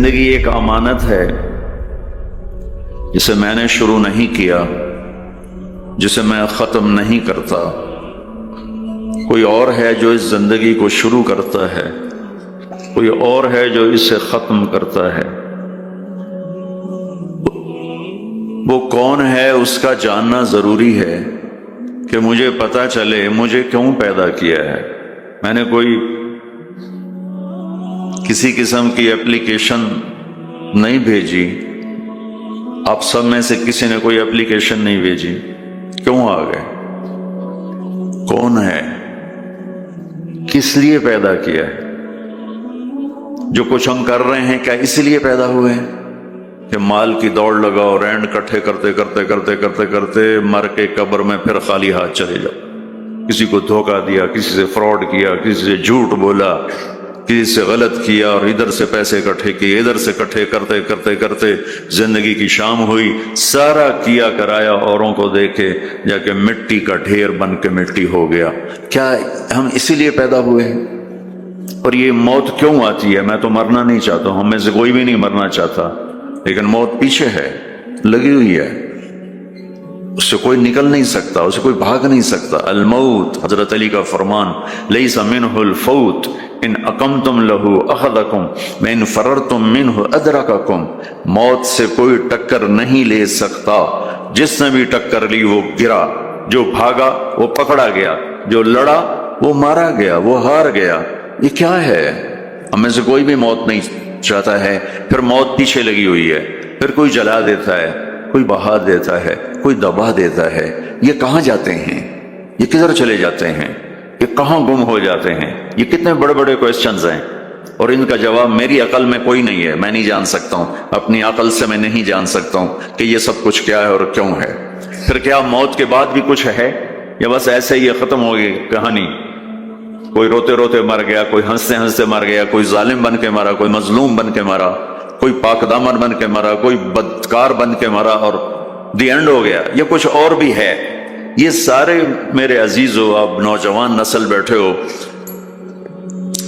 زندگی ایک امانت ہے جسے میں نے شروع نہیں کیا، جسے میں ختم نہیں کرتا۔ کوئی اور ہے جو اس زندگی کو شروع کرتا ہے، کوئی اور ہے جو اسے ختم کرتا ہے۔ وہ کون ہے اس کا جاننا ضروری ہے کہ مجھے پتہ چلے مجھے کیوں پیدا کیا ہے۔ میں نے کوئی کسی قسم کی اپلیکیشن نہیں بھیجی، آپ سب میں سے کسی نے کوئی اپلیکیشن نہیں بھیجی، کیوں آ گئے؟ کون ہے؟ کس لیے پیدا کیا ہے؟ جو کچھ ہم کر رہے ہیں کیا اس لیے پیدا ہوئے ہیں کہ مال کی دوڑ لگاؤ، رینڈ کٹھے کرتے کرتے کرتے کرتے کرتے مر کے قبر میں پھر خالی ہاتھ چلے جاؤ؟ کسی کو دھوکہ دیا، کسی سے فراڈ کیا، کسی سے جھوٹ بولا، کسی سے غلط کیا اور ادھر سے پیسے اکٹھے کیے، ادھر سے اکٹھے کرتے کرتے کرتے زندگی کی شام ہوئی، سارا کیا کرایا اوروں کو دیکھے جا کے مٹی کا ڈھیر بن کے مٹی ہو گیا۔ کیا ہم اسی لیے پیدا ہوئے ہیں؟ اور یہ موت کیوں آتی ہے؟ میں تو مرنا نہیں چاہتا ہوں، ہم میں سے کوئی بھی نہیں مرنا چاہتا، لیکن موت پیچھے ہے، لگی ہوئی ہے، اس سے کوئی نکل نہیں سکتا، اس سے کوئی بھاگ نہیں سکتا۔ الموت، حضرت علی کا فرمان، لیس منہ الفوت ان اقمتم لہو اخذکم وان فررتم منہ ادرککم۔ موت سے کوئی ٹکر نہیں لے سکتا، جس نے بھی ٹکر لی وہ گرا، جو بھاگا وہ پکڑا گیا، جو لڑا وہ مارا گیا، وہ ہار گیا۔ یہ کیا ہے؟ ہم میں سے کوئی بھی موت نہیں چاہتا ہے، پھر موت پیچھے لگی ہوئی ہے، پھر کوئی جلا دیتا ہے، کوئی بہا دیتا ہے، کوئی دبا دیتا ہے۔ یہ کہاں جاتے ہیں؟ یہ کدھر چلے جاتے ہیں؟ یہ کہاں گم ہو جاتے ہیں؟ یہ کتنے بڑے بڑے کویسچنز ہیں، اور ان کا جواب میری عقل میں کوئی نہیں ہے، میں نہیں جان سکتا ہوں، اپنی عقل سے میں نہیں جان سکتا ہوں کہ یہ سب کچھ کیا ہے اور کیوں ہے۔ پھر کیا موت کے بعد بھی کچھ ہے یا بس ایسے ہی ختم ہو گئی کہانی؟ کوئی روتے روتے مر گیا، کوئی ہنستے ہنستے مر گیا، کوئی ظالم بن کے مرا، کوئی مظلوم بن کے مرا، کوئی پاک دامن بن کے مرا، کوئی بدکار بن کے مرا، اور دی اینڈ ہو گیا؟ یہ کچھ اور بھی ہے؟ یہ سارے میرے عزیزو، آپ نوجوان نسل بیٹھے ہو،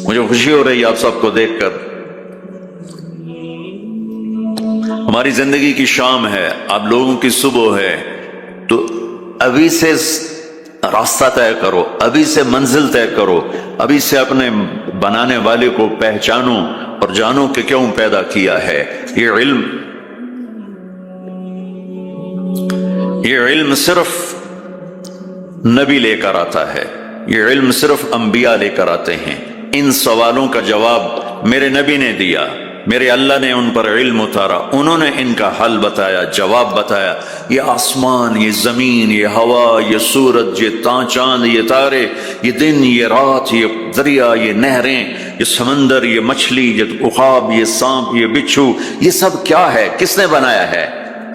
مجھے خوشی ہو رہی ہے آپ سب کو دیکھ کر۔ ہماری زندگی کی شام ہے، آپ لوگوں کی صبح ہے، تو ابھی سے راستہ طے کرو، ابھی سے منزل طے کرو، ابھی سے اپنے بنانے والے کو پہچانو اور جانو کہ کیوں پیدا کیا ہے۔ یہ علم صرف نبی لے کر آتا ہے، یہ علم صرف انبیاء لے کر آتے ہیں۔ ان سوالوں کا جواب میرے نبی نے دیا، میرے اللہ نے ان پر علم اتارا، انہوں نے ان کا حل بتایا، جواب بتایا۔ یہ آسمان، یہ زمین، یہ ہوا، یہ سورج، یہ چاند، یہ تارے، یہ دن، یہ رات، یہ دریا، یہ نہریں، یہ سمندر، یہ مچھلی، یہ عقاب، یہ سانپ، یہ بچھو، یہ سب کیا ہے؟ کس نے بنایا ہے؟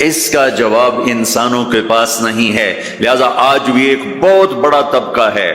اس کا جواب انسانوں کے پاس نہیں ہے۔ لہذا آج بھی ایک بہت بڑا طبقہ ہے،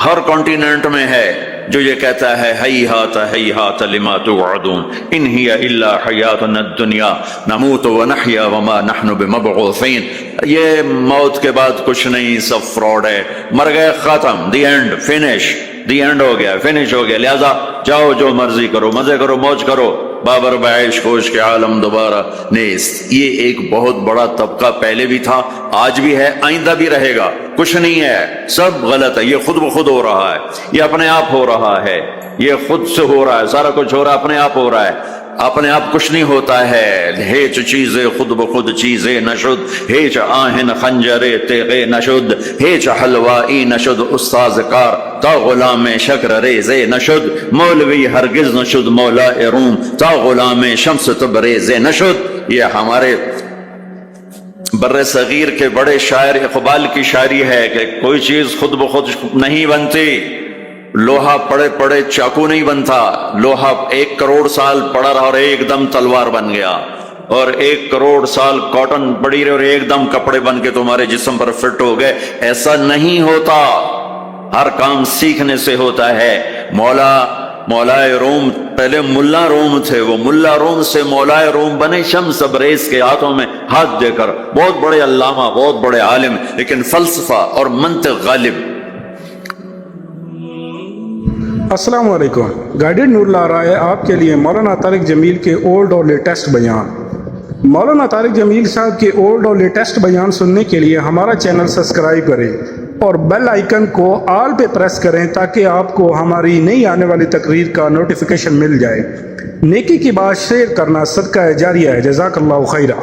ہر کانٹیننٹ میں ہے، جو یہ کہتا ہے ہیہات ہیہات لما توعدون ان ہی الا حیاتنا الدنیا نموت ونحیا وما نحن بمبعوثین۔ یہ موت کے بعد کچھ نہیں، سب فراڈ ہے، مر گئے، ختم، the end, finish, the end ہو گیا، فنش ہو گیا۔ لہذا جاؤ جو مرضی کرو، مزے کرو، موج کرو، بابر بعیش خوش کے عالم دوبارہ نیست۔ یہ ایک بہت بڑا طبقہ پہلے بھی تھا، آج بھی ہے، آئندہ بھی رہے گا۔ کچھ نہیں ہے، سب غلط ہے، یہ خود بخود ہو رہا ہے، یہ اپنے آپ ہو رہا ہے، یہ خود سے ہو رہا ہے، سارا کچھ ہو رہا ہے، اپنے آپ ہو رہا ہے۔ اپنے آپ کچھ نہیں ہوتا ہے، ہیچ چیزیں خود بخود چیزیں نشد، ہیچ آہن خنجرے تیغے نشد، ہیچ حلوائی نشد استاذ کار، تا غلام شکر ریزے نشد، مولوی ہرگز نشد مولا روم، تا غلام شمس تبریزے نشد۔ یہ ہمارے بر صغیر کے بڑے شاعر اقبال کی شاعری ہے کہ کوئی چیز خود بخود نہیں بنتی، لوہا پڑے پڑے چاقو نہیں بنتا، لوہا 1 کروڑ سال پڑا رہا اور ایک دم تلوار بن گیا، اور 1 کروڑ سال کاٹن پڑی رہے اور ایک دم کپڑے بن کے تمہارے جسم پر فٹ ہو گئے۔ ایسا نہیں ہوتا، ہر کام سیکھنے سے ہوتا ہے۔ مولا روم پہلے ملا روم تھے، وہ ملا روم سے مولا روم بنے شمس تبریز کے ہاتھوں میں ہاتھ دے کر، بہت بڑے علامہ، بہت بڑے عالم، لیکن فلسفہ اور منطق غالب۔ السلام علیکم۔ گائیڈڈ نور لا رہا ہے آپ کے لیے مولانا طارق جمیل کے اولڈ اور لیٹسٹ بیان۔ مولانا طارق جمیل صاحب کے اولڈ اور لیٹسٹ بیان سننے کے لیے ہمارا چینل سبسکرائب کریں اور بیل آئیکن کو آل پہ پریس کریں تاکہ آپ کو ہماری نئی آنے والی تقریر کا نوٹیفیکیشن مل جائے۔ نیکی کی بات شیئر کرنا صدقہ جاریہ ہے۔ جزاک اللہ خیرہ۔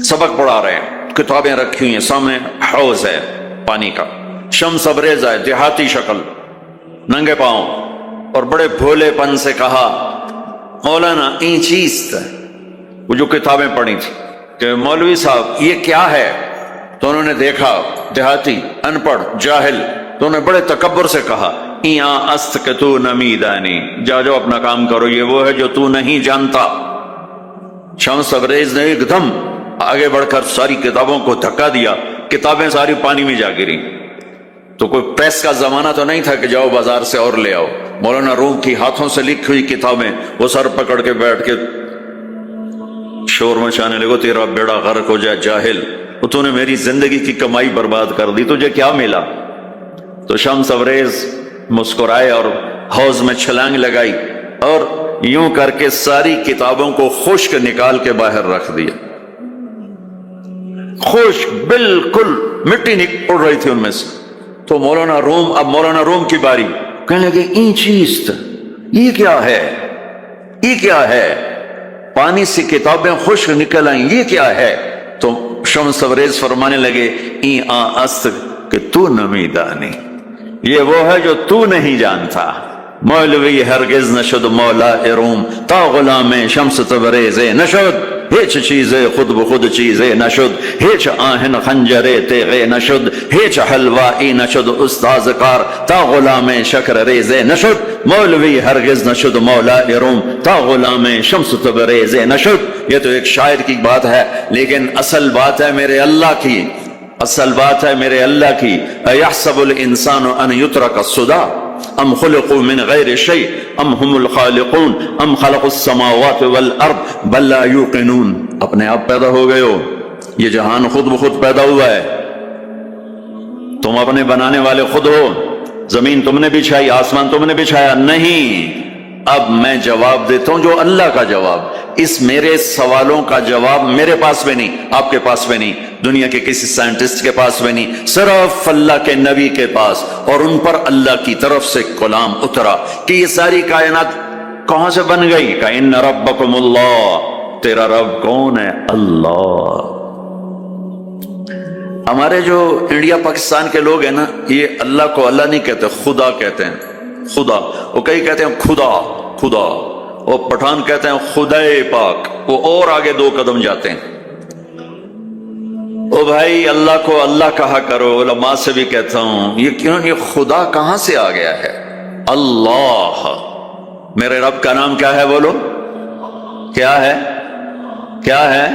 سبق پڑھا رہے ہیں، کتابیں رکھی ہوئی ہیں سامنے، حوض ہے پانی کا، شمس ابریز ہے، دیہاتی شکل، ننگے پاؤں، اور بڑے بھولے پن سے کہا مولانا این چیز تھا۔ وہ جو کتابیں پڑھی تھی کہ مولوی صاحب یہ کیا ہے، تو انہوں نے دیکھا دیہاتی، ان پڑھ، جاہل، تو انہوں نے بڑے تکبر سے کہا ایاں است کہ تو نمیدانی، جا جاؤ اپنا کام کرو، یہ وہ ہے جو تو نہیں جانتا۔ شمس ابریز نے ایک دم آگے بڑھ کر ساری کتابوں کو دھکا دیا، کتابیں ساری پانی میں جا گری۔ تو کوئی پریس کا زمانہ تو نہیں تھا کہ جاؤ بازار سے اور لے آؤ۔ مولانا روم کی ہاتھوں سے لکھی ہوئی کتابیں وہ سر پکڑ کے بیٹھ کے شور مچانے لگو، تیرا بیڑا غرق ہو جائے جاہل، تو نے میری زندگی کی کمائی برباد کر دی، تجھے کیا ملا؟ تو شمس ابریز مسکرائے اور حوض میں چھلانگ لگائی اور یوں کر کے ساری کتابوں کو خشک نکال کے باہر رکھ دیا۔ خشک، بالکل مٹی اڑ رہی تھی ان میں سے۔ تو مولانا روم کی باری، کہنے لگے این چیز تھا، یہ کیا ہے، یہ کیا ہے؟ پانی سے کتابیں خشک نکل آئیں، یہ کیا ہے؟ تو شمس ابریز فرمانے لگے این است کہ تو نمیدانی، یہ وہ ہے جو تو نہیں جانتا۔ مولوی ہرگز نشد مولا روم تا غلام شمس تبریز نشد، ہیچ چیزے خود بخود چیزے نشد، ہیچ آہن خنجرے تیغے نشد، ہیچ حلوائی نشد استاذ کار تا غلام شکر ریزے نشد۔ مولوی ہرگز نشد مولا روم تا غلام شمس تبریز نشد۔ یہ تو ایک شاعر کی بات ہے، لیکن اصل بات ہے میرے اللہ کی، اصل بات ہے میرے اللہ کی۔ ایحسب الانسان ان یترک السدی ام خلقوا من غیر شیء ام هم الخالقون ام خلقوا السماوات والارض بل لا یوقنون۔ اپنے آپ پیدا ہو گئے ہو، یہ جہان خود بخود پیدا ہوا ہے، تم اپنے بنانے والے خود ہو، زمین تم نے بچھائی، آسمان تم نے بچھایا نہیں۔ اب میں جواب دیتا ہوں جو اللہ کا جواب، اس میرے سوالوں کا جواب میرے پاس بھی نہیں، آپ کے پاس بھی نہیں، دنیا کے کسی سائنٹسٹ کے پاس بھی نہیں، صرف اللہ کے نبی کے پاس، اور ان پر اللہ کی طرف سے کلام اترا کہ یہ ساری کائنات کہاں سے بن گئی؟ کہ ان ربکم اللہ، تیرا رب کون ہے؟ اللہ۔ ہمارے جو انڈیا پاکستان کے لوگ ہیں نا، یہ اللہ کو اللہ نہیں کہتے، خدا کہتے ہیں، خدا۔ وہ کئی کہتے ہیں خدا خدا، اور پٹھان کہتے ہیں خدائے پاک، وہ اور آگے دو قدم جاتے ہیں۔ او بھائی اللہ کو اللہ کہا کرو، علماء سے بھی کہتا ہوں یہ کیوں، یہ خدا کہاں سے آ گیا ہے؟ اللہ۔ میرے رب کا نام کیا ہے بولو؟ کیا ہے؟ کیا ہے؟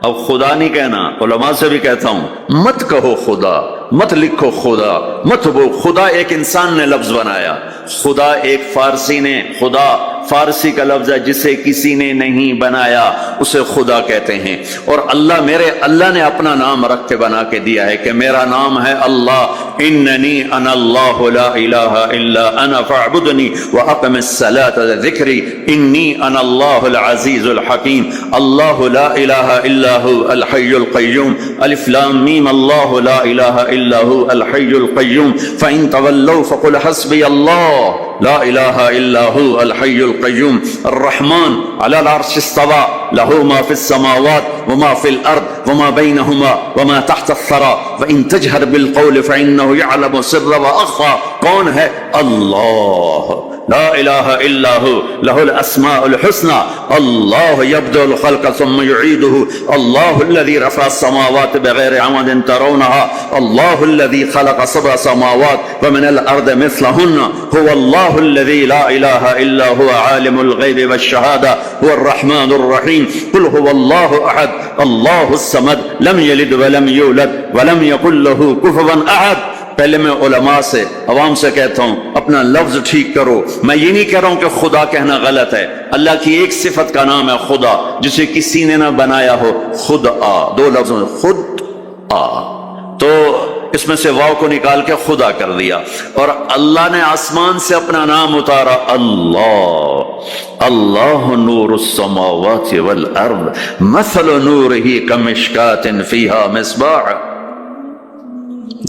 اب خدا نہیں کہنا، علماء سے بھی کہتا ہوں مت کہو خدا، مت لکھو خدا، مت بو خدا۔ ایک انسان نے لفظ بنایا، خدا ایک فارسی نے، خدا فارسی کا لفظ ہے جسے کسی نے نہیں بنایا، اسے خدا کہتے ہیں۔ اور اللہ، میرے اللہ نے اپنا نام رکھ کے بنا کے دیا ہے کہ میرا نام ہے اللہ، اننی انا اللہ لا الہ الا انا فاعبدنی واقم الصلاۃ ذکری انی انا اللہ العزیز الحکیم۔ اللہ لا الہ الا هو الحی القیوم، الف لام میم، اللہ لا الہ الا هو الحی القیوم، فإن تولوا فقل حسبی اللہ لا الہ الا هو الحی القیوم۔ الرحمن علی العرش استوى، له ما في السماوات وما في الارض وما بينهما وما تحت الثرى وان تجهر بالقول فانه يعلم السر واخفى۔ کون ہے؟ اللہ، لا الہ الا هو له الاسماء الحسنى۔ اللہ يبدأ الخلق ثم يعيده، اللہ الذي رفع السماوات بغير عمد ترونها، اللہ الذي خلق سبع سماوات ومن الارض مثلهن، هو اللہ الذي لا الہ الا هو عالم الغیب والشهادة هو الرحمن الرحیم۔ قل هو اللہ احد اللہ الصمد لم یلد ولم یولد ولم یکن له کفوا احد۔ پہلے میں علماء سے، عوام سے کہتا ہوں اپنا لفظ ٹھیک کرو۔ میں یہ نہیں کہہ رہا ہوں کہ خدا کہنا غلط ہے، اللہ کی ایک صفت کا نام ہے خدا، جسے کسی نے نہ بنایا ہو، خود آ، دو لفظوں خود آ۔ تو اس میں سے واو کو نکال کے خدا کر دیا، اور اللہ نے آسمان سے اپنا نام اتارا، اللہ، اللہ نور السماوات والارض مثل نورہ کمشکات فیہا مصباح۔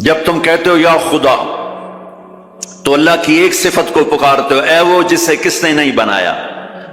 جب تم کہتے ہو یا خدا تو اللہ کی ایک صفت کو پکارتے ہو، اے وہ جسے کس نے نہیں بنایا۔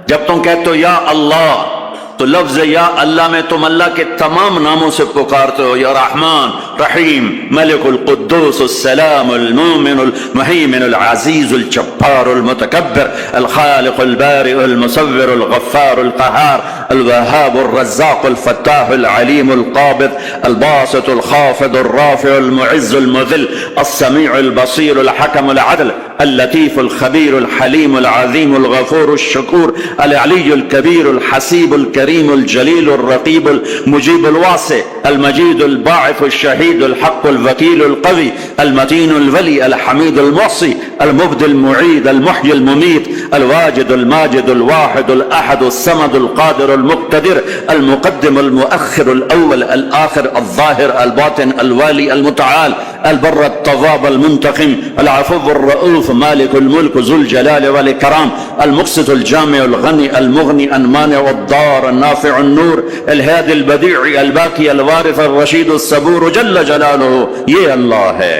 جب تم کہتے ہو یا اللہ تو لفظ یا اللہ میں تم اللہ کے تمام ناموں سے پکارتے ہو، یا رحمان، رحیم، ملک القدوس السلام المؤمن المهيمن العزیز الجبار المتکبر الخالق البارئ المصور الغفار القهار الوهاب الرزاق الفتاح العليم القابض الباسط الخافض الرافع المعز المذل السميع البصير الحكم العدل اللطيف الخبير الحليم العظيم الغفور الشكور العلي الكبير الحسيب الكريم الجليل الرقيب المجيب الواسع المجيد الباعث الشهيد الحق الوكيل القوي المتين الولي الحميد المحصي المبدي المعيد المحيي المميت الواجد الماجد الواحد الأحد الصمد القادر المقتدر المقدم المؤخر الأول الآخر الظاهر الباطن الوالي المتعال البر التواب المنتقم العفو الرؤوف مالك الملك ذو الجلال والإكرام المقسط الجامع الغني المغني المانع الضار النافع النور الهادي البديع الباقي الوارث الرشيد الصبور جل جلالہ، یہ اللہ ہے۔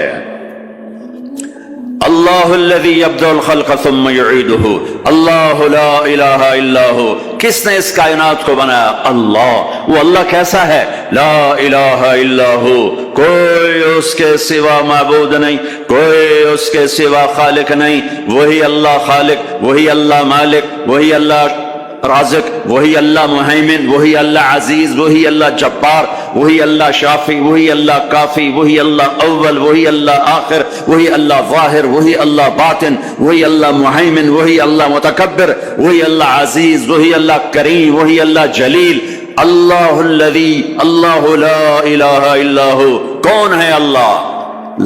اللہ الذی یبدأ الخلق ثم یعیدہ، اللہ لا الہ الا ہو۔ کس نے اس کائنات کو بنایا؟ اللہ۔ وہ اللہ کیسا ہے؟ لا الہ الا ہو، کوئی اس کے سوا معبود نہیں، کوئی اس کے سوا خالق نہیں، وہی اللہ خالق، وہی اللہ مالک، وہی اللہ رازق، وہی اللہ مہیمن، وہی اللہ عزیز، وہی اللہ جبار، وہی اللہ شافی، وہی اللہ کافی، وہی اللہ اول، وہی اللہ آخر، وہی اللہ ظاہر، وہی اللہ باطن، وہی اللہ مہیمن، وہی اللہ متکبر، وہی اللہ عزیز، وہی اللہ کریم، وہی اللہ جلیل۔ اللہ الذی، اللہ لا الہ الا ہو۔ کون ہے اللہ؟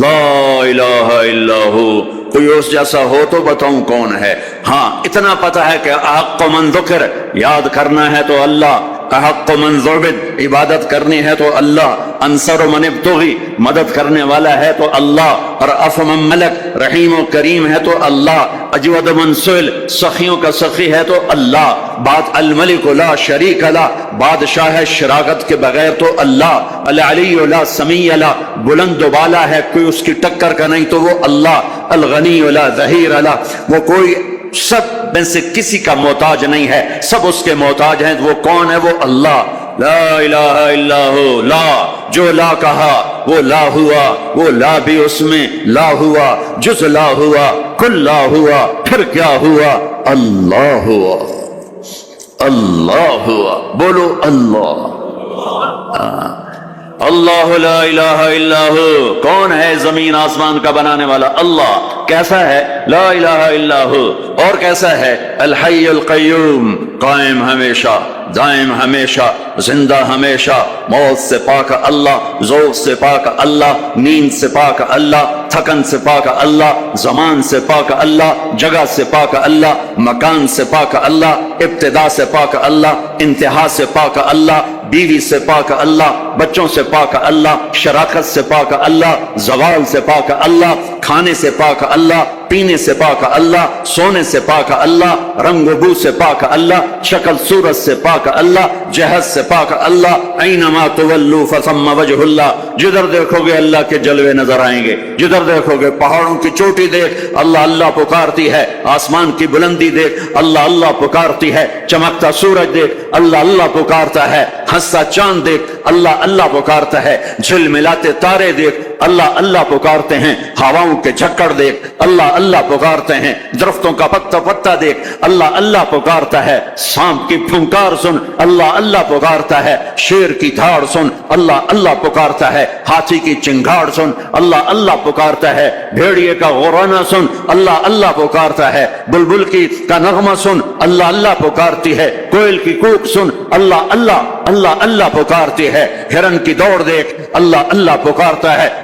لا الہ الا ہو۔ کوئی اس جیسا ہو تو بتاؤں کون ہے؟ ہاں اتنا پتا ہے کہ احق من ذکر، یاد کرنا ہے تو اللہ، احق من ذعبد، عبادت کرنی ہے تو اللہ، انصر من ابتغی، مدد کرنے والا ہے تو اللہ، اور اف من ملک، رحیم و کریم ہے تو اللہ، اجود من سئل، سخیوں کا سخی ہے تو اللہ، بات الملک لا شریک لا، بادشاہ شراکت کے بغیر تو اللہ، العلی لا سمیع لا، بلند و بالا ہے کوئی اس کی ٹکر کا نہیں تو وہ اللہ، الغنی لا ظہیر لا، وہ کوئی سب میں سے کسی کا محتاج نہیں ہے، سب اس کے محتاج ہیں۔ وہ کون ہے؟ وہ اللہ۔ لا الہ الا ہو، لا، جو لا کہا وہ لا ہوا، وہ لا بھی اس میں لا ہوا، جز لا ہوا، کل لا ہوا، پھر کیا ہوا؟ اللہ ہوا، اللہ ہوا۔ بولو اللہ۔ اللہ لا الہ الا ہو۔ کون ہے زمین آسمان کا بنانے والا؟ اللہ۔ کیسا ہے؟ لا الہ الا ہو۔ اور کیسا ہے؟ الحی القیوم، قائم ہمیشہ، دائم ہمیشہ، زندہ ہمیشہ، موت سے پاک اللہ، ذوق سے پاک اللہ، نیند سے پاک اللہ، تھکن سے پاک اللہ، زمان سے پاک اللہ، جگہ سے پاک اللہ، مکان سے پاک اللہ، ابتدا سے پاک اللہ، انتہا سے پاک اللہ، بیوی سے پاک اللہ، بچوں سے پاک اللہ، شراکت سے پاک اللہ، زوال سے پاک اللہ، کھانے سے پاک اللہ، پینے سے پاک اللہ، سونے سے پاک اللہ، رنگ و بو سے پاک اللہ، شکل صورت سے پاک اللہ، جہت سے پاک اللہ، اینما تولوا فثم وجہ اللہ۔ جدھر دیکھو گے اللہ کے جلوے نظر آئیں گے، جدھر دیکھو گے پہاڑوں کی چوٹی دیکھ اللہ اللہ پکارتی ہے، آسمان کی بلندی دیکھ اللہ اللہ پکارتی ہے، چمکتا سورج دیکھ اللہ اللہ پکارتا ہے، ہنستا چاند دیکھ اللہ اللہ پکارتا ہے، جھلملاتے تارے دیکھ اللہ اللہ پکارتے ہیں، ہواؤں کے جھکڑ دیکھ اللہ اللہ پکارتے ہیں، درختوں کا پتا پتا دیکھ اللہ اللہ پکارتا ہے، سانپ کی پھنکار سن اللہ اللہ پکارتا ہے، شیر کی دھاڑ سن اللہ اللہ پکارتا ہے، ہاتھی کی چنگھاڑ سن اللہ اللہ پکارتا ہے، بھیڑیے کا غرانہ سن اللہ اللہ پکارتا ہے، بلبل کی کا نغمہ سن اللہ اللہ پکارتی ہے، کوئل کی کوک سن اللہ اللہ اللہ اللہ پکارتی ہے، ہرن کی دوڑ دیکھ اللہ اللہ پکارتا ہے،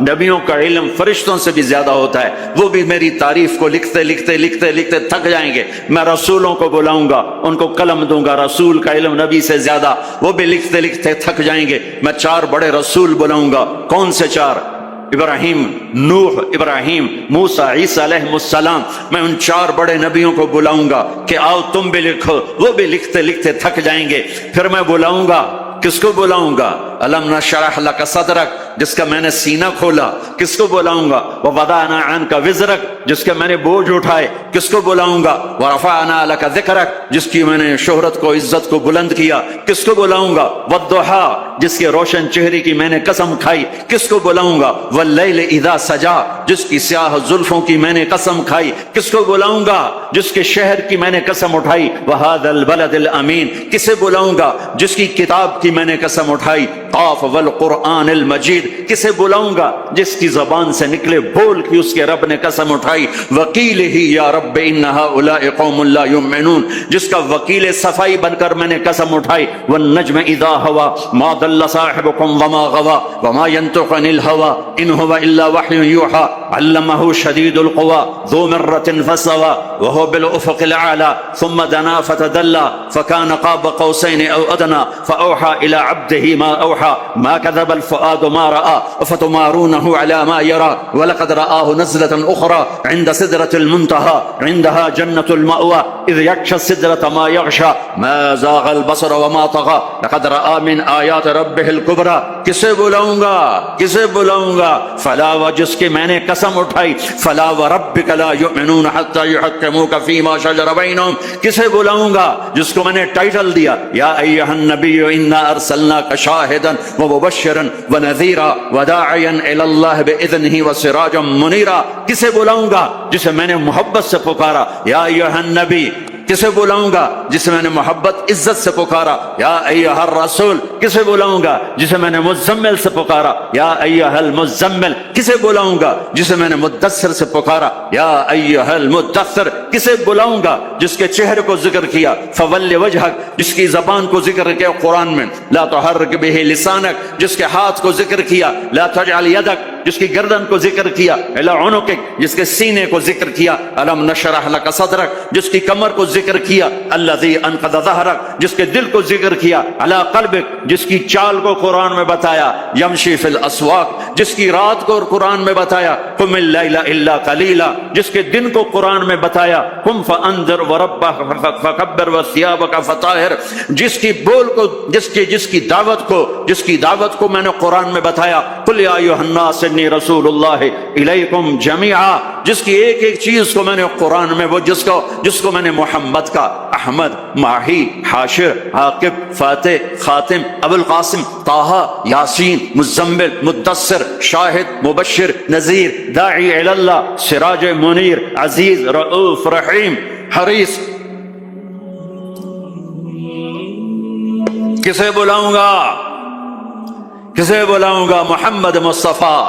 نبیوں کا علم فرشتوں سے بھی زیادہ ہوتا ہے، وہ بھی میری تعریف کو لکھتے لکھتے لکھتے لکھتے تھک جائیں گے۔ میں رسولوں کو بلاؤں گا، ان کو قلم دوں گا، رسول کا علم نبی سے زیادہ، وہ بھی لکھتے لکھتے تھک جائیں گے۔ میں 4 بڑے رسول بلاؤں گا۔ کون سے 4؟ ابراہیم، نوح، ابراہیم، موسیٰ، عیسیٰ علیہ السلام۔ میں ان 4 بڑے نبیوں کو بلاؤں گا کہ آؤ تم بھی لکھو، وہ بھی لکھتے لکھتے تھک جائیں گے۔ پھر میں بلاؤں گا، کس کو بلاؤں گا؟ الم نشرح لک صدرک، جس کا میں نے سینہ کھولا۔ کس کو بلاؤں گا؟ ووضعنا عنک وزرک، جس کے میں نے بوجھ اٹھائے۔ کس کو بلاؤں گا؟ ورفعنا لک ذکرک، جس کی میں نے شہرت کو، عزت کو بلند کیا۔ کس کو بلاؤں گا؟ والضحیٰ، جس کے روشن چہرے کی میں نے قسم کھائی۔ کس کو بلاؤں گا؟ واللیل اذا سجا، جس کی سیاہ زلفوں کی میں نے قسم کھائی۔ کس کو بلاؤں گا؟ جس کے شہر کی میں نے قسم اٹھائی۔ وہذا البلد الامین، کسے بلاؤں گا؟ جس کی کتاب کی میں نے قسم اٹھائی۔ قاف والقرآن المجید، کسے بلاؤں گا؟ جس کی زبان سے نکلے بول کی اس کے رب نے قسم اٹھائی۔ وکیل ہی یا رب ان ہؤلاء قوم لا یؤمنون، جس کا وکیل صفائی بن کر میں نے قسم اٹھائی۔ والنجم اذا ہوا ما ضل صاحبكم وما غوا وما ينطق عن الهوى ان هو الا وحي يوحى علمه شديد القوى ذو مرة فاستوى وهو بالافق الاعلى ثم دنا فتدلى فكان قاب قوسين او ادنى فاوحى الى عبده ما اوحى ما كذب الفؤاد ما راى افتمارونه على ما يرى ولقد رآه نزلة اخرى عند سدرة المنتهى عندها جنة المأوى اذ يغشى السدرة ما يغشى ما زاغ البصر وما طغى لقد رآ من آیات ربہ الکبریٰ۔ کسے بلاؤں گا؟ کسے بلاؤں گا؟ فلا، و جس کی میں نے قسم اٹھائی۔ فلا وربک لا یؤمنون حتی یحکموک فیما شجر بینہم، کسے بلاؤں گا؟ جس کو میں نے ٹائٹل دیا یا ایھا النبی انا ارسلناک شاہدا ومبشرا ونذیرا وداعیا الی اللہ باذنہ وسراجا منیرا۔ کسے بلاؤں گا؟ جسے میں نے محبت سے پکارا یا ایھا النبی۔ کسے بلاؤں گا؟ جسے میں نے محبت عزت سے پکارا یا ایھا الرسول۔ کسے بلاؤں گا؟ جسے میں نے مزمل سے پکارا یا ایھا المزمل۔ کسے بلاؤں گا؟ جسے میں نے مدثر سے پکارا یا ایھا المدثر۔ کسے بلاؤں گا؟ جس کے چہرے کو ذکر کیا فول وجہک، جس کی زبان کو ذکر کیا قرآن میں لا تحرک بہ لسانک، جس کے ہاتھ کو ذکر کیا لا تجعل یدک، جس کی گردن کو ذکر کیا الی عنقک، جس کے سینے کو ذکر کیا الم نشرح لک صدرک، جس کی کمر کو ذکر کیا الذی انقض ظہرک، جس کے دل کو ذکر کیا علی قلبک، جس کی چال کو قرآن میں بتایا یمشی فی الاسواق، جس کی رات کو قرآن میں بتایا قم اللیل الا قلیلا، جس کے دن کو قرآن میں بتایا قم فانذر وربک فکبر وثیابک فطہر، جس کی بول کو، جس کی دعوت کو میں نے قرآن میں بتایا قل یا ایھا الناس انی رسول اللہ الیکم جمیعا، جس کی ایک ایک چیز کو میں نے قرآن میں، وہ جس کو میں نے محمد کا، احمد، ماہی، حاشر، عاقب، فاتح، خاتم، ابو القاسم، طٰہٰ، یاسین، مزمل، مدثر، شاہد، مبشر، نذیر، داعی الی اللہ، سراج منیر، عزیز، رؤوف، رحیم، حریص۔ کسے بلاؤں گا؟ کسے بلاؤں گا؟ محمد مصطفیٰ۔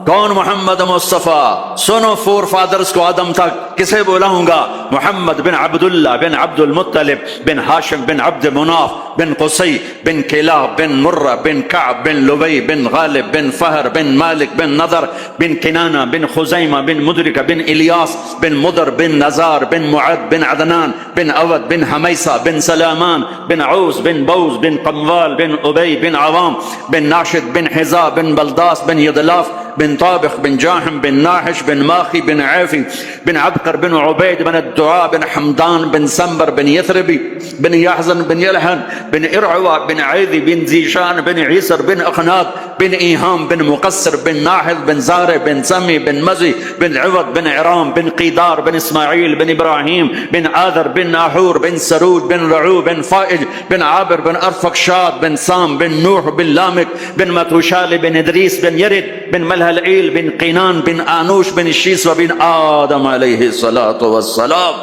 کون محمد مصطفیٰ؟ سنو فور فادرز کو آدم تک۔ کسے بلاؤں گا؟ محمد بن عبداللہ بن عبد المطلب بن ہاشم بن عبد مناف بن قصی بن کلاب بن مرہ بن کعب بن لبی بن غالب بن فہر بن مالک بن نضر بن کنانہ بن خزیمہ بن مدرکہ بن الیاس بن مدر بن نزار بن معد بن عدنان بن اود بن حمیسہ بن سلامان بن عوس بن بوز بن قموال بن ابی بن عوام بن ناشد بن حذا بن بلداس بن یدلاف بن طابخ بن جاحم بن ناحش بن ماخی بن عیفی بن عبقر بن عبید بن الدعاء بن حمدان بن سنبر بن یثربی بن یحزن بن یلحن بن ارعوا بن عیدی بن زیشان بن عیسر بن اخناد بن ایہام بن مقصر بن ناحل بن زار بن سمی بن مزی بن عوض بن عرام بن قیدار بن اسماعیل بن ابراہیم بن آذر بن ناحور بن سرود بن رعو بن فائج بن عابر بن ارفقشاد بن سام بن نوح بن لامک بن متوشال بن ادریس بن یرد بن ملہلعیل بن قینان بن آنوش بن شیس و بن آدم علیہ الصلاۃ والسلام۔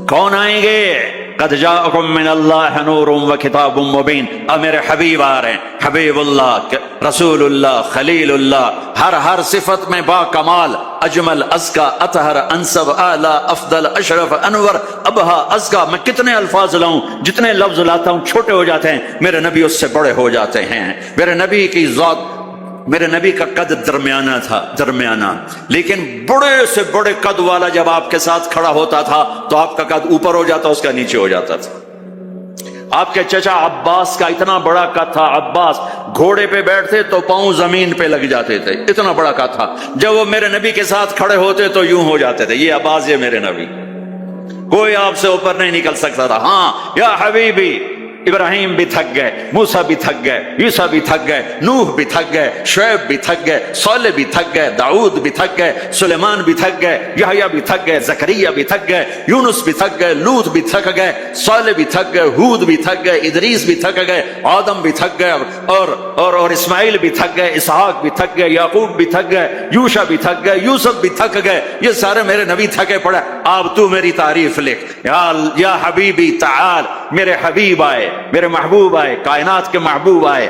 کون آئیں گے؟ قد جاءکم من اللہ نور و کتاب مبین. اب میرے حبیب آ رہے ہیں، حبیب اللہ، رسول اللہ، خلیل اللہ، ہر صفت میں با کمال، اجمل، ازکا، اطہر، انسب، اعلی، افضل، اشرف، انور، ابہا، ازکا. میں کتنے الفاظ لاؤں، جتنے لفظ لاتا ہوں چھوٹے ہو جاتے ہیں، میرے نبی اس سے بڑے ہو جاتے ہیں. میرے نبی کی ذات، میرے نبی کا قد درمیانہ تھا، درمیانہ، لیکن بڑے سے بڑے قد والا جب آپ کے ساتھ کھڑا ہوتا تھا تو آپ کا قد اوپر ہو جاتا، اس کا نیچے ہو جاتا تھا. آپ کے چچا عباس کا اتنا بڑا قد تھا، عباس گھوڑے پہ بیٹھتے تو پاؤں زمین پہ لگ جاتے تھے، اتنا بڑا قد تھا. جب وہ میرے نبی کے ساتھ کھڑے ہوتے تو یوں ہو جاتے تھے. یہ عباس، یہ میرے نبی، کوئی آپ سے اوپر نہیں نکل سکتا تھا. ہاں یا حبیبی، ابراہیم بھی تھک گئے، موسیٰ بھی تھک گئے، عیسیٰ بھی تھک گئے، نوح بھی تھک گئے، شعیب بھی تھک گئے، صالح بھی تھک گئے، داؤد بھی تھک گئے، سلیمان بھی تھک گئے، یحییٰ بھی تھک گئے، زکریا بھی تھک گئے، یونس بھی تھک گئے، لوط بھی تھک گئے، صالح بھی تھک گئے، ہود بھی تھک گئے، ادریس بھی تھک گئے، آدم بھی تھک گئے، اور اسماعیل بھی تھک گئے، اسحاق بھی تھک گئے، یعقوب بھی تھک گئے، یوشع بھی تھک گئے، یوسف بھی تھک گئے. یہ سارے میرے نبی تھکے پڑے. اب تو میری تعریف لکھ، یا حبیبی تعال. میرے حبیب آئے، میرے محبوب آئے، کائنات کے محبوب آئے.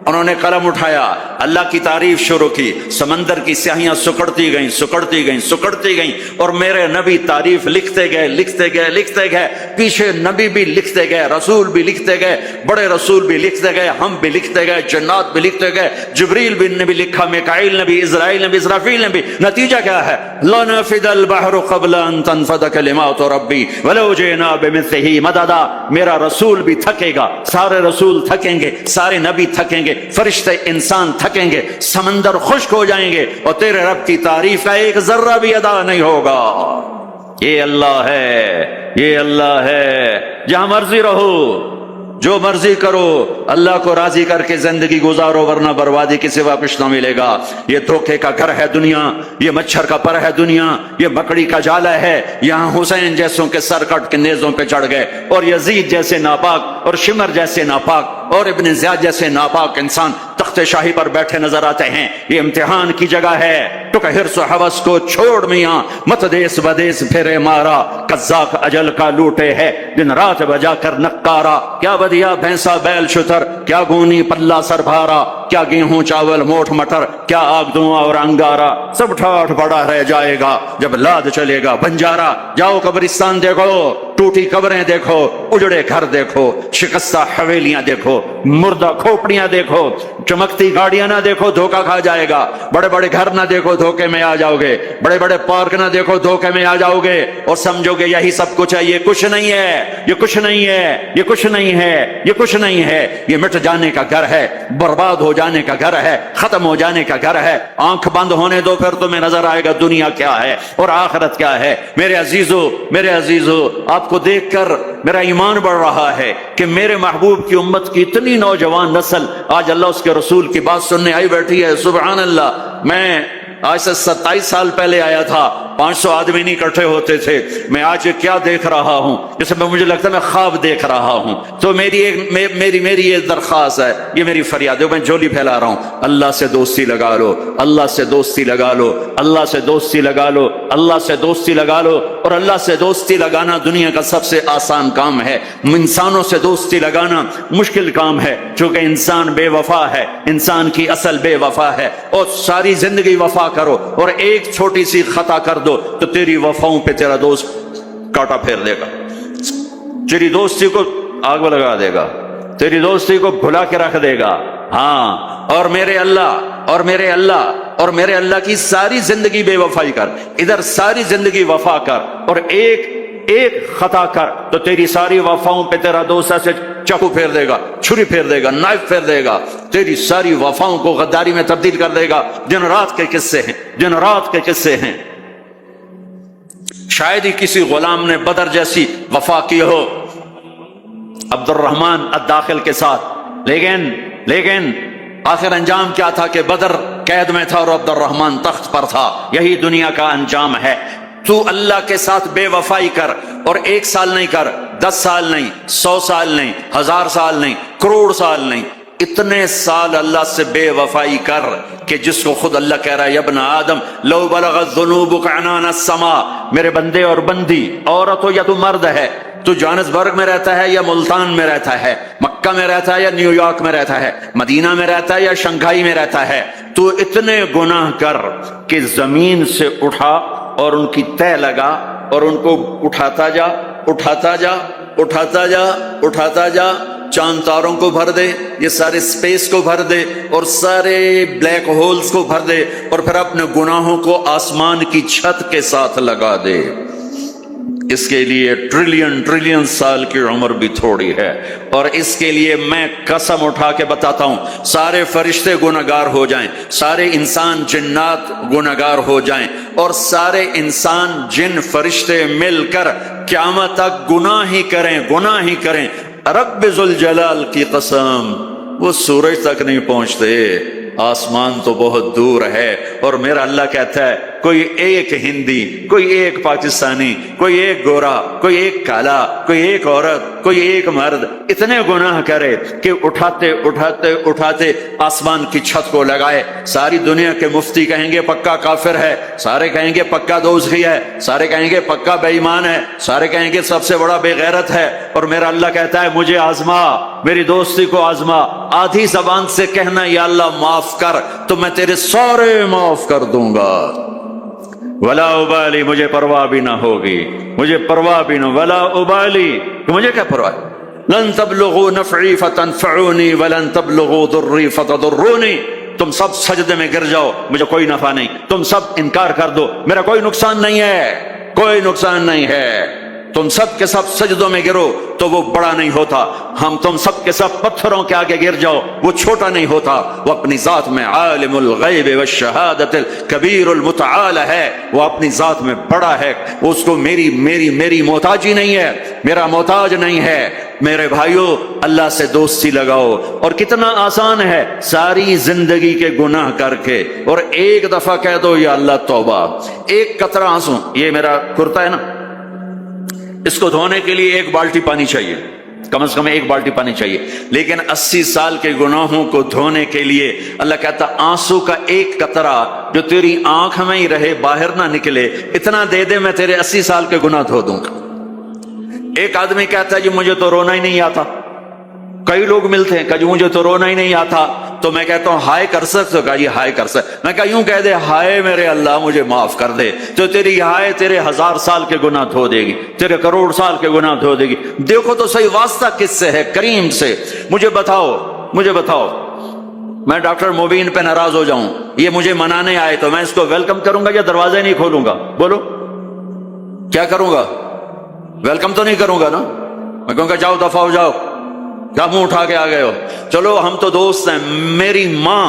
انہوں نے قلم اٹھایا، اللہ کی تعریف شروع کی. سمندر کی سیاہیاں سکڑتی گئیں، سکڑتی گئیں، سکڑتی گئیں، اور میرے نبی تعریف لکھتے گئے، لکھتے گئے، لکھتے گئے. پیچھے نبی بھی لکھتے گئے، رسول بھی لکھتے گئے، بڑے رسول بھی لکھتے گئے، ہم بھی لکھتے گئے، جنات بھی لکھتے گئے، جبریل نے بھی لکھا، میکائیل نے بھی، اسرائیل نے بھی، اسرافیل نے بھی. نتیجہ کیا ہے؟ لنفد البحر قبل ان تنفد کلمات ربی ولو جئنا بمثلہ مددا. میرا رسول بھی تھکے گا، سارے رسول تھکیں گے، سارے نبی تھکیں گے، فرشتے انسان تھکیں گے، سمندر خشک ہو جائیں گے، اور تیرے رب کی تعریف کا ایک ذرہ بھی ادا نہیں ہوگا. یہ اللہ ہے، یہ اللہ ہے. جہاں مرضی رہو، جو مرضی کرو، اللہ کو راضی کر کے زندگی گزارو، ورنہ بربادی کے سوا کچھ نہ ملے گا. یہ دھوکے کا گھر ہے دنیا، یہ مچھر کا پر ہے دنیا، یہ مکڑی کا جالا ہے. یہاں حسین جیسوں کے سر کٹ کے نیزوں پہ چڑھ گئے، اور یزید جیسے ناپاک، اور شمر جیسے ناپاک، اور ابن زیاد جیسے ناپاک انسان تخت شاہی پر بیٹھے نظر آتے ہیں. یہ امتحان کی جگہ ہے. تو کہ حرص و حوث کو چھوڑ میاں، مت دیس بدیس پھرے مارا، قزاق اجل کا لوٹے ہے دن رات بجا کر نکارا. کیا بدیا بھینسا بیل شتر، کیا گونی پلہ سر بھارا، کیا گیہوں چاول موٹ مٹر، کیا آگ دھواں اور انگارا. سب ٹھاٹھ پڑا رہ جائے گا جب لاد چلے گا بنجارا. جاؤ قبرستان دیکھو، ٹوٹی قبریں دیکھو، اجڑے گھر دیکھو، شکستہ حویلیاں دیکھو، مردہ کھوپڑیاں دیکھو، چمکتی گاڑیاں نہ دیکھو، دھوکہ کھا جائے گا. بڑے بڑے گھر نہ دیکھو، دھوکے میں آ جاؤ گے. بڑے بڑے پارک نہ دیکھو، دھوکے میں آ جاؤ گے، اور سمجھو گے یہی سب کچھ ہے. یہ کچھ نہیں ہے، یہ کچھ نہیں ہے، یہ کچھ نہیں ہے، یہ کچھ نہیں ہے. یہ مٹ جانے کا گھر ہے، برباد ہو جانے کا گھر ہے، ختم ہو جانے کا گھر ہے. آنکھ بند ہونے دو، پھر تمہیں نظر آئے گا دنیا کیا ہے اور آخرت کیا ہے. میرے عزیزو، میرے عزیزو، آپ کو دیکھ کر میرا ایمان بڑھ رہا ہے کہ میرے محبوب کی امت کی اتنی نوجوان نسل آج اللہ اس کے رسول کی بات سننے آئی بیٹھی ہے. سبحان اللہ. میں آج سے 27 سال پہلے آیا تھا، 500 آدمی نہیں اکٹھے ہوتے تھے. میں آج کیا دیکھ رہا ہوں، جیسے مجھے لگتا ہے میں خواب دیکھ رہا ہوں. تو میری یہ درخواست ہے، یہ میری فریاد ہے، میں جھولی پھیلا رہا ہوں. اللہ سے دوستی لگا لو، اللہ سے دوستی لگا لو، اللہ سے دوستی لگا لو، اللہ سے دوستی لگا لو. اور اللہ سے دوستی لگانا دنیا کا سب سے آسان کام ہے. انسانوں سے دوستی لگانا مشکل کام ہے، چونکہ انسان بے وفا ہے، انسان کی اصل بے وفا ہے. اور ساری زندگی وفا کرو اور ایک چھوٹی سی خطا کر دو تو تیری وفاؤں پہ تیرا دوست کاٹا پھیر دے گا، تیری دوستی کو آگ لگا دے گا، تیری دوستی کو بھلا کے رکھ دے گا. ہاں، اور میرے اللہ کی ساری زندگی بے وفائی کر، ادھر ساری زندگی وفا کر، اور ایک خطا کر تو تیری ساری وفاؤں پہ تیرا دوست ایسے چاقو پھیر دے گا، چھری پھیر دے گا، نائف پھیر دے گا، تیری ساری وفاؤں کو غداری میں تبدیل کر دے گا. دن رات کے قصے ہیں، دن رات کے قصے ہیں. شاید ہی کسی غلام نے بدر جیسی وفا کی ہو عبد الرحمن الداخل کے ساتھ، لیکن آخر انجام کیا تھا کہ بدر قید میں تھا اور عبد الرحمن تخت پر تھا. یہی دنیا کا انجام ہے. تو اللہ کے ساتھ بے وفائی کر، اور 1 سال نہیں کر، 10 سال نہیں، 100 سال نہیں، 1000 سال نہیں، کروڑ سال نہیں، اتنے سال اللہ سے بے وفائی کر کہ جس کو خود اللہ کہہ رہا ہے، یا ابن آدم لو بلغت ذنوبک عنان السماء. میرے بندے اور بندی، عورت ہو یا تو مرد ہے، تو جوہانسبرگ میں رہتا ہے یا ملتان میں رہتا ہے، مکہ میں رہتا ہے یا نیو یارک میں رہتا ہے، مدینہ میں رہتا ہے یا شنگھائی میں رہتا ہے، تو اتنے گناہ کر کہ زمین سے اٹھا اور ان کی تہ لگا اور ان کو اٹھاتا جا اٹھاتا جا اٹھاتا جا اٹھاتا جا، چاند تاروں کو بھر دے، یہ سارے سپیس کو بھر دے اور سارے بلیک ہولز کو بھر دے، اور پھر اپنے گناہوں کو آسمان کی چھت کے ساتھ لگا دے۔ اس کے لیے ٹریلین سال کی عمر بھی تھوڑی ہے، اور اس کے لیے میں قسم اٹھا کے بتاتا ہوں، سارے فرشتے گنہگار ہو جائیں، سارے انسان جنات گنہگار ہو جائیں، اور سارے انسان جن فرشتے مل کر قیامت تک گناہ ہی کریں، رب ذوالجلال کی قسم وہ سورج تک نہیں پہنچتے، آسمان تو بہت دور ہے۔ اور میرا اللہ کہتا ہے کوئی ایک ہندی، کوئی ایک پاکستانی، کوئی ایک گورا، کوئی ایک کالا، کوئی ایک عورت، کوئی ایک مرد اتنے گناہ کرے کہ اٹھاتے اٹھاتے اٹھاتے آسمان کی چھت کو لگائے، ساری دنیا کے مفتی کہیں گے پکا کافر ہے، سارے کہیں گے پکا دوزخی ہے، سارے کہیں گے پکا بے ایمان ہے، سارے کہیں گے سب سے بڑا بے غیرت ہے، اور میرا اللہ کہتا ہے مجھے آزما، میری دوستی کو آزما، آدھی زبان سے کہنا یا اللہ معاف کر تو میں تیرے سارے معاف کر دوں گا، ولا ابالی، مجھے پرواہ بھی نہ ہوگی، مجھے پرواہ بھی نہ، ولا ابالی، مجھے کیا پرواہ، لن تبلغوا نفعی فتنفعونی ولن تبلغوا ضری فتضرونی، تم سب سجدے میں گر جاؤ مجھے کوئی نفع نہیں، تم سب انکار کر دو میرا کوئی نقصان نہیں ہے، کوئی نقصان نہیں ہے، تم سب کے سب سجدوں میں گرو تو وہ بڑا نہیں ہوتا، ہم تم سب کے سب پتھروں کے آگے گر جاؤ وہ چھوٹا نہیں ہوتا، وہ اپنی ذات میں عالم الغیب والشہادت الکبیر المتعال ہے، وہ اپنی ذات میں بڑا ہے، اس کو میری محتاجی نہیں ہے، میرا محتاج نہیں ہے۔ میرے بھائیو اللہ سے دوستی لگاؤ، اور کتنا آسان ہے، ساری زندگی کے گناہ کر کے اور ایک دفعہ کہہ دو یا اللہ توبہ، ایک قطرہ آنسو، یہ میرا کرتا ہے نا، اس کو دھونے کے لیے ایک بالٹی پانی چاہیے، کم از کم ایک بالٹی پانی چاہیے، لیکن 80 سال کے گناہوں کو دھونے کے لیے اللہ کہتا آنسو کا ایک قطرہ جو تیری آنکھ میں ہی رہے باہر نہ نکلے، اتنا دے دے میں تیرے 80 سال کے گناہ دھو دوں گا۔ ایک آدمی کہتا ہے جی مجھے تو رونا ہی نہیں آتا، کئی لوگ ملتے ہیں کہ جی مجھے تو رونا ہی نہیں آتا، تو میں کہتا ہوں ہائے کر سکتے ہو؟ کہا جی ہائے کر سکتے، میں کہا یوں کہہ دے ہائے میرے اللہ مجھے معاف کر دے، تو تیری ہائے تیرے 1000 سال کے گناہ دھو دے گی، تیرے کروڑ سال کے گناہ دھو دے گی۔ دیکھو تو صحیح واسطہ کس سے ہے؟ کریم سے۔ مجھے بتاؤ میں ڈاکٹر مبین پہ ناراض ہو جاؤں، یہ مجھے منانے آئے تو میں اس کو ویلکم کروں گا یا دروازے نہیں کھولوں گا؟ بولو کیا کروں گا؟ ویلکم تو نہیں کروں گا نا، میں کہوں گا جاؤ دفعہ ہو جاؤ، کیا منہ اٹھا کے آ گئے ہو؟ چلو ہم تو دوست ہیں، میری ماں